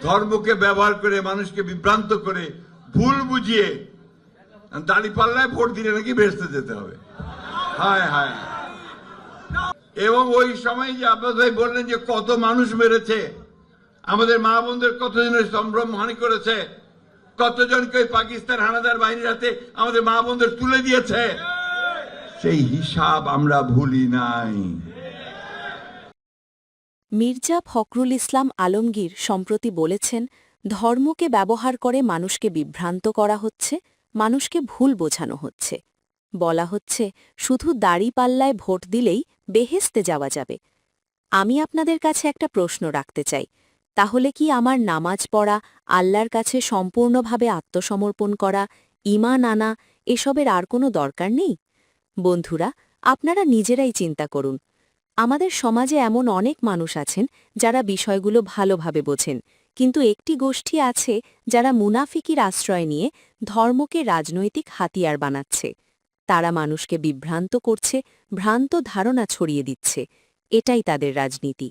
ধর্মকে ব্যবহার করে মানুষকে বিভ্রান্ত করে ভুল বুঝিয়ে দাঁড়িপাল্লায় ভোট দিলে নাকি বেহেশতে যেতে হবে। হায় হায়। এবং ওই সময় যে আব্বাস ভাই বললেন যে কত মানুষ মেরেছে, আমাদের মা বোনদের কতজনের সম্ভ্রমহানি করেছে, কতজনকে পাকিস্তান হানাদার বাহিনীর হাতে আমাদের মা বোনদের তুলে দিয়েছে, সেই হিসাব আমরা ভুলি নাই। মির্জা ফখরুল ইসলাম আলমগীর সম্প্রতি বলেছেন, ধর্মকে ব্যবহার করে মানুষকে বিভ্রান্ত করা হচ্ছে, মানুষকে ভুল বোঝানো হচ্ছে। বলা হচ্ছে শুধু দাড়িপাল্লায় ভোট দিলেই বেহেশতে যাওয়া যাবে। আমি আপনাদের কাছে একটা প্রশ্ন রাখতে চাই, তাহলে কি আমার নামাজ পড়া, আল্লাহর কাছে সম্পূর্ণভাবে আত্মসমর্পণ করা, ঈমান আনা এসবের আর কোনো দরকার নেই? বন্ধুরা, আপনারা নিজেরাই চিন্তা করুন। আমাদের সমাজে এমন অনেক মানুষ আছেন যারা বিষয়গুলো ভালোভাবে বোঝেন, কিন্তু একটি গোষ্ঠী আছে যারা মুনাফিকির আশ্রয় নিয়ে ধর্মকে রাজনৈতিক হাতিয়ার বানাচ্ছে। তারা মানুষকে বিভ্রান্ত করছে, ভ্রান্ত ধারণা ছড়িয়ে দিচ্ছে। এটাই তাদের রাজনীতি।